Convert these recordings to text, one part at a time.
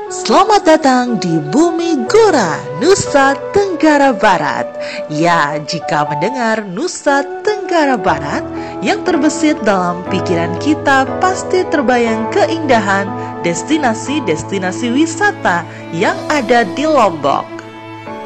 Selamat datang di Bumi Gora, Nusa Tenggara Barat. Ya, jika mendengar Nusa Tenggara Barat, yang terbesit dalam pikiran kita pasti terbayang keindahan destinasi-destinasi wisata yang ada di Lombok.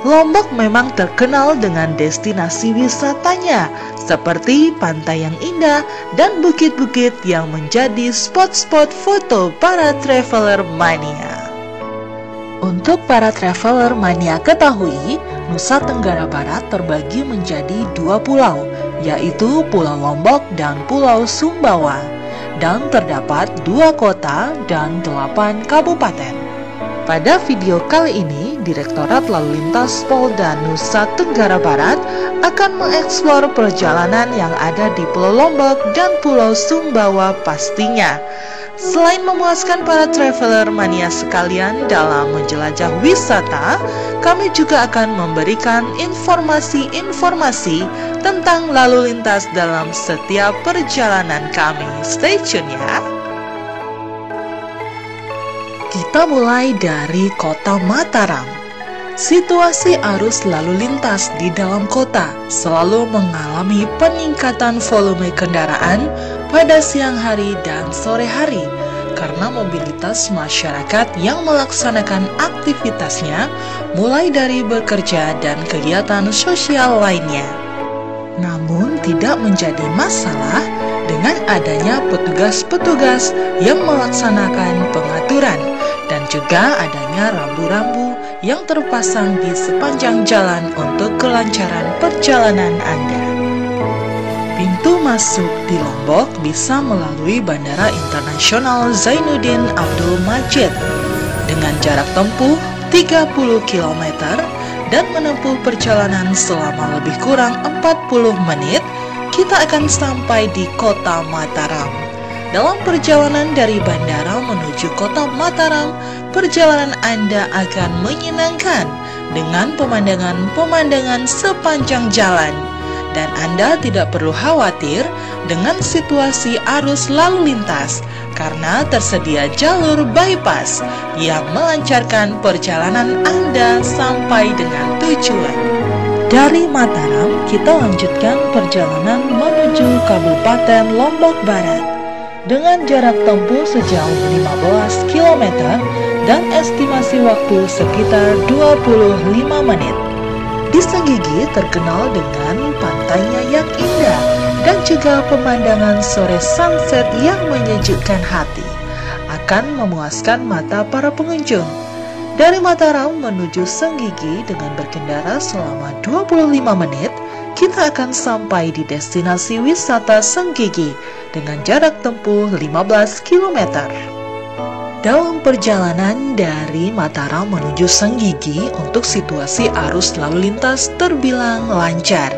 Lombok memang terkenal dengan destinasi wisatanya, seperti pantai yang indah dan bukit-bukit yang menjadi spot-spot foto para traveler mania. Untuk para traveler mania ketahui, Nusa Tenggara Barat terbagi menjadi 2 pulau, yaitu Pulau Lombok dan Pulau Sumbawa, dan terdapat 2 kota dan 8 kabupaten. Pada video kali ini, Direktorat Lalu Lintas Polda Nusa Tenggara Barat akan mengeksplor perjalanan yang ada di Pulau Lombok dan Pulau Sumbawa pastinya. Selain memuaskan para traveler mania sekalian dalam menjelajah wisata, kami juga akan memberikan informasi-informasi tentang lalu lintas dalam setiap perjalanan kami. Stay tune ya! Kita mulai dari Kota Mataram. Situasi arus lalu lintas di dalam kota selalu mengalami peningkatan volume kendaraan pada siang hari dan sore hari karena mobilitas masyarakat yang melaksanakan aktivitasnya mulai dari bekerja dan kegiatan sosial lainnya. Namun tidak menjadi masalah dengan adanya petugas-petugas yang melaksanakan pengaturan dan juga adanya rambu-rambu yang terpasang di sepanjang jalan untuk kelancaran perjalanan Anda. Pintu masuk di Lombok bisa melalui Bandara Internasional Zainuddin Abdul Majid dengan jarak tempuh 30 km dan menempuh perjalanan selama lebih kurang 40 menit, kita akan sampai di Kota Mataram. Dalam perjalanan dari bandara menuju Kota Mataram, perjalanan Anda akan menyenangkan dengan pemandangan-pemandangan sepanjang jalan. Dan Anda tidak perlu khawatir dengan situasi arus lalu lintas karena tersedia jalur bypass yang melancarkan perjalanan Anda sampai dengan tujuan. Dari Mataram, kita lanjutkan perjalanan menuju Kabupaten Lombok Barat dengan jarak tempuh sejauh 15 km dan estimasi waktu sekitar 25 menit. Di Senggigi terkenal dengan pantainya yang indah dan juga pemandangan sore sunset yang menyejukkan hati, akan memuaskan mata para pengunjung. Dari Mataram menuju Senggigi dengan berkendara selama 25 menit, kita akan sampai di destinasi wisata Senggigi dengan jarak tempuh 15 km. Dalam perjalanan dari Mataram menuju Senggigi untuk situasi arus lalu lintas terbilang lancar.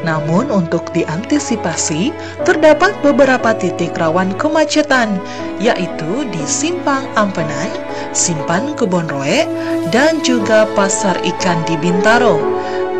Namun untuk diantisipasi, terdapat beberapa titik rawan kemacetan, yaitu di Simpang Ampenai, Simpan Kebon Roe, dan juga Pasar Ikan di Bintaro.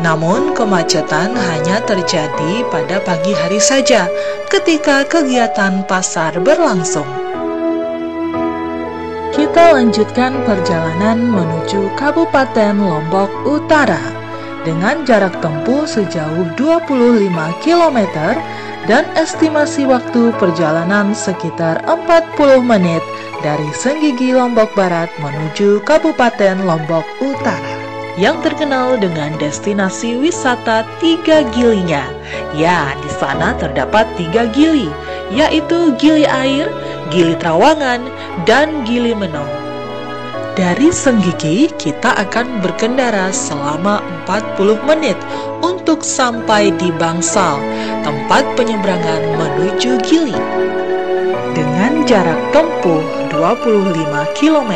Namun kemacetan hanya terjadi pada pagi hari saja ketika kegiatan pasar berlangsung. Kita lanjutkan perjalanan menuju Kabupaten Lombok Utara dengan jarak tempuh sejauh 25 km dan estimasi waktu perjalanan sekitar 40 menit dari Senggigi Lombok Barat menuju Kabupaten Lombok Utara yang terkenal dengan destinasi wisata 3 gilinya. Ya, di sana terdapat 3 gili, yaitu Gili Air, Gili Trawangan, dan Gili Menong. Dari Senggigi, kita akan berkendara selama 40 menit untuk sampai di Bangsal, tempat penyeberangan menuju Gili. Dengan jarak tempuh 25 km,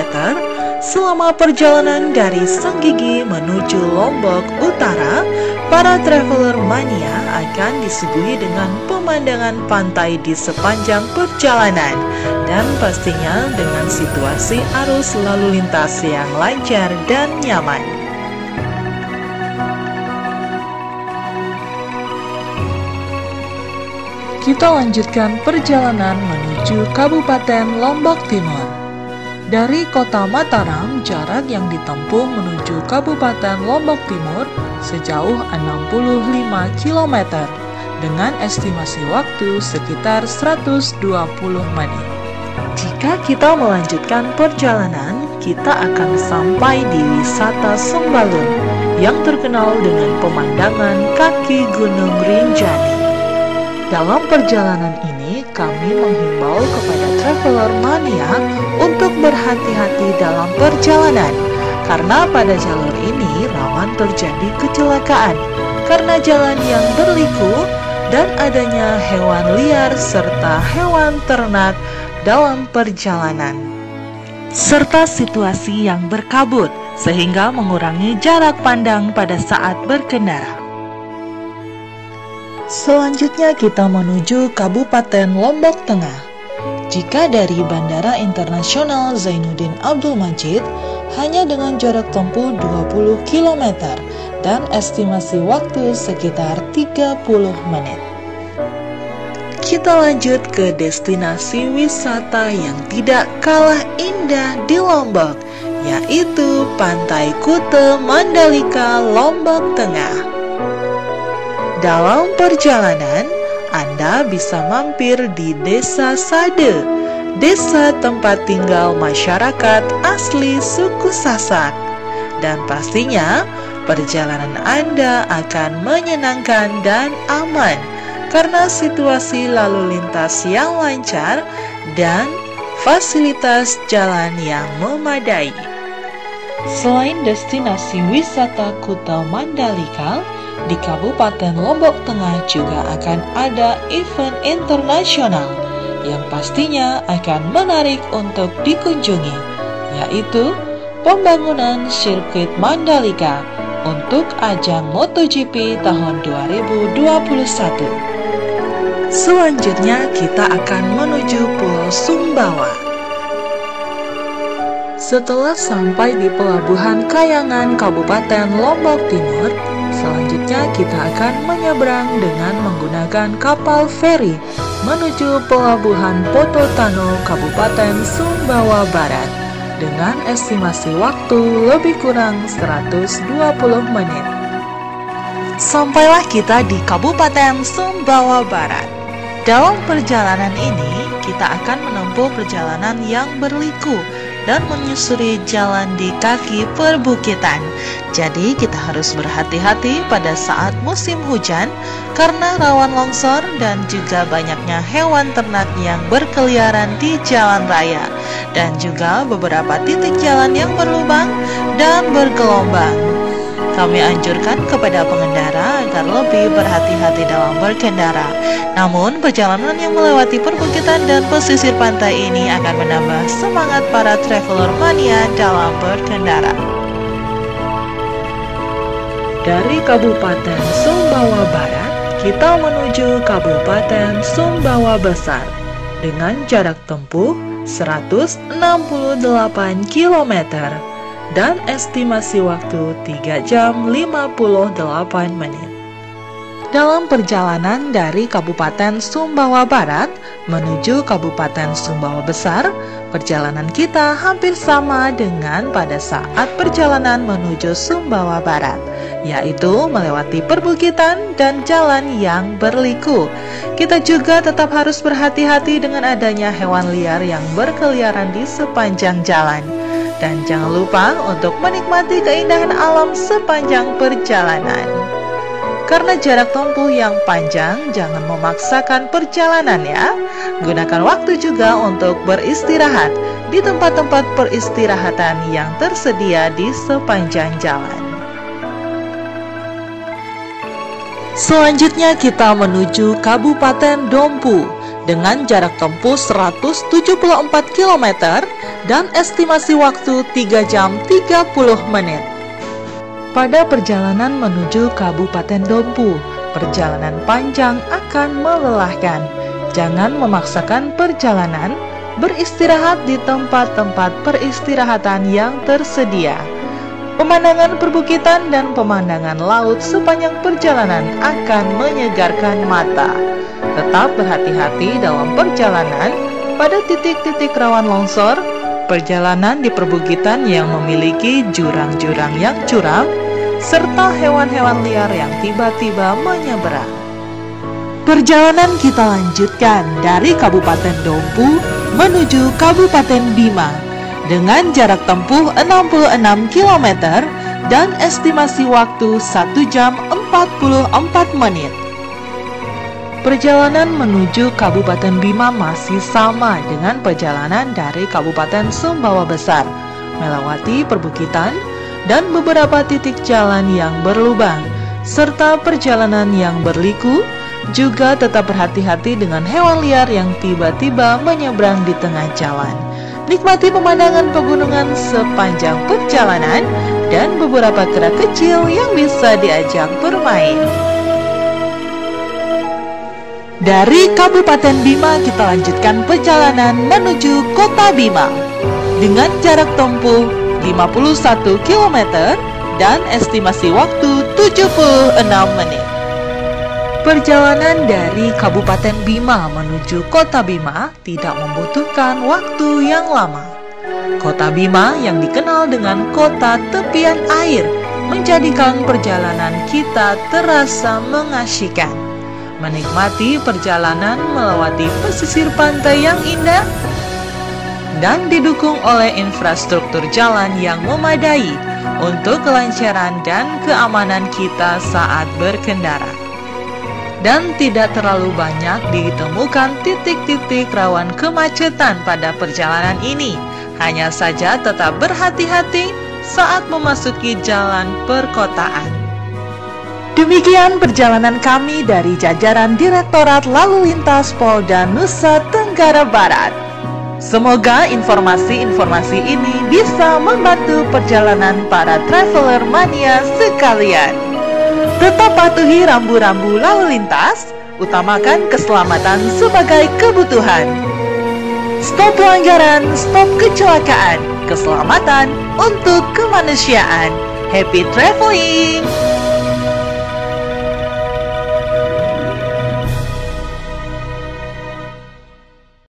selama perjalanan dari Senggigi menuju Lombok Utara, para traveler mania akan disuguhi dengan pemandangan pantai di sepanjang perjalanan dan pastinya dengan situasi arus lalu lintas yang lancar dan nyaman. Kita lanjutkan perjalanan menuju Kabupaten Lombok Timur. Dari kota Mataram, jarak yang ditempuh menuju Kabupaten Lombok Timur sejauh 65 km dengan estimasi waktu sekitar 120 menit. Jika kita melanjutkan perjalanan, kita akan sampai di wisata Sembalun yang terkenal dengan pemandangan kaki Gunung Rinjani. Dalam perjalanan ini, kami menghimbau kepada traveler mania untuk berhati-hati dalam perjalanan, karena pada jalur ini rawan terjadi kecelakaan karena jalan yang berliku dan adanya hewan liar serta hewan ternak dalam perjalanan, serta situasi yang berkabut sehingga mengurangi jarak pandang pada saat berkendara. Selanjutnya kita menuju Kabupaten Lombok Tengah. Jika dari Bandara Internasional Zainuddin Abdul Majid hanya dengan jarak tempuh 20 km dan estimasi waktu sekitar 30 menit. Kita lanjut ke destinasi wisata yang tidak kalah indah di Lombok, yaitu Pantai Kuta Mandalika, Lombok Tengah. Dalam perjalanan, Anda bisa mampir di Desa Sade, desa tempat tinggal masyarakat asli suku Sasak. Dan pastinya, perjalanan Anda akan menyenangkan dan aman karena situasi lalu lintas yang lancar dan fasilitas jalan yang memadai. Selain destinasi wisata Kuta Mandalika, di Kabupaten Lombok Tengah juga akan ada event internasional yang pastinya akan menarik untuk dikunjungi, yaitu pembangunan sirkuit Mandalika untuk ajang MotoGP tahun 2021. Selanjutnya kita akan menuju Pulau Sumbawa. Setelah sampai di Pelabuhan Kayangan, Kabupaten Lombok Timur, selanjutnya kita akan menyeberang dengan menggunakan kapal feri menuju Pelabuhan Pototano, Kabupaten Sumbawa Barat dengan estimasi waktu lebih kurang 120 menit. Sampailah kita di Kabupaten Sumbawa Barat. Dalam perjalanan ini, kita akan menempuh perjalanan yang berliku dan menyusuri jalan di kaki perbukitan. Jadi kita harus berhati-hati pada saat musim hujan karena rawan longsor dan juga banyaknya hewan ternak yang berkeliaran di jalan raya dan juga beberapa titik jalan yang berlubang dan bergelombang. Kami anjurkan kepada pengendara agar lebih berhati-hati dalam berkendara. Namun, perjalanan yang melewati perbukitan dan pesisir pantai ini akan menambah semangat para traveler mania dalam berkendara. Dari Kabupaten Sumbawa Barat, kita menuju Kabupaten Sumbawa Besar dengan jarak tempuh 168 km. Dan estimasi waktu 3 jam 58 menit. Dalam perjalanan dari Kabupaten Sumbawa Barat menuju Kabupaten Sumbawa Besar, perjalanan kita hampir sama dengan pada saat perjalanan menuju Sumbawa Barat, yaitu melewati perbukitan dan jalan yang berliku. Kita juga tetap harus berhati-hati dengan adanya hewan liar yang berkeliaran di sepanjang jalan. Dan jangan lupa untuk menikmati keindahan alam sepanjang perjalanan. Karena jarak tempuh yang panjang, jangan memaksakan perjalanan ya. Gunakan waktu juga untuk beristirahat di tempat-tempat peristirahatan yang tersedia di sepanjang jalan. Selanjutnya kita menuju Kabupaten Dompu dengan jarak tempuh 174 km dan estimasi waktu 3 jam 30 menit. Pada perjalanan menuju Kabupaten Dompu, perjalanan panjang akan melelahkan. Jangan memaksakan perjalanan, beristirahat di tempat-tempat peristirahatan yang tersedia. Pemandangan perbukitan dan pemandangan laut sepanjang perjalanan akan menyegarkan mata. Tetap berhati-hati dalam perjalanan pada titik-titik rawan longsor, perjalanan di perbukitan yang memiliki jurang-jurang yang curam, serta hewan-hewan liar yang tiba-tiba menyeberang. Perjalanan kita lanjutkan dari Kabupaten Dompu menuju Kabupaten Bima dengan jarak tempuh 66 km dan estimasi waktu 1 jam 44 menit. Perjalanan menuju Kabupaten Bima masih sama dengan perjalanan dari Kabupaten Sumbawa Besar, melewati perbukitan dan beberapa titik jalan yang berlubang, serta perjalanan yang berliku. Juga tetap berhati-hati dengan hewan liar yang tiba-tiba menyeberang di tengah jalan. Nikmati pemandangan pegunungan sepanjang perjalanan dan beberapa kera kecil yang bisa diajak bermain. Dari Kabupaten Bima kita lanjutkan perjalanan menuju Kota Bima dengan jarak tempuh 51 km dan estimasi waktu 76 menit. Perjalanan dari Kabupaten Bima menuju Kota Bima tidak membutuhkan waktu yang lama. Kota Bima yang dikenal dengan kota tepian air menjadikan perjalanan kita terasa mengasyikkan. Menikmati perjalanan melewati pesisir pantai yang indah dan didukung oleh infrastruktur jalan yang memadai untuk kelancaran dan keamanan kita saat berkendara. Dan tidak terlalu banyak ditemukan titik-titik rawan kemacetan pada perjalanan ini. Hanya saja tetap berhati-hati saat memasuki jalan perkotaan. Demikian perjalanan kami dari jajaran Direktorat Lalu Lintas Polda Nusa Tenggara Barat. Semoga informasi-informasi ini bisa membantu perjalanan para traveler mania sekalian. Tetap patuhi rambu-rambu lalu lintas, utamakan keselamatan sebagai kebutuhan. Stop pelanggaran, stop kecelakaan, keselamatan untuk kemanusiaan. Happy traveling!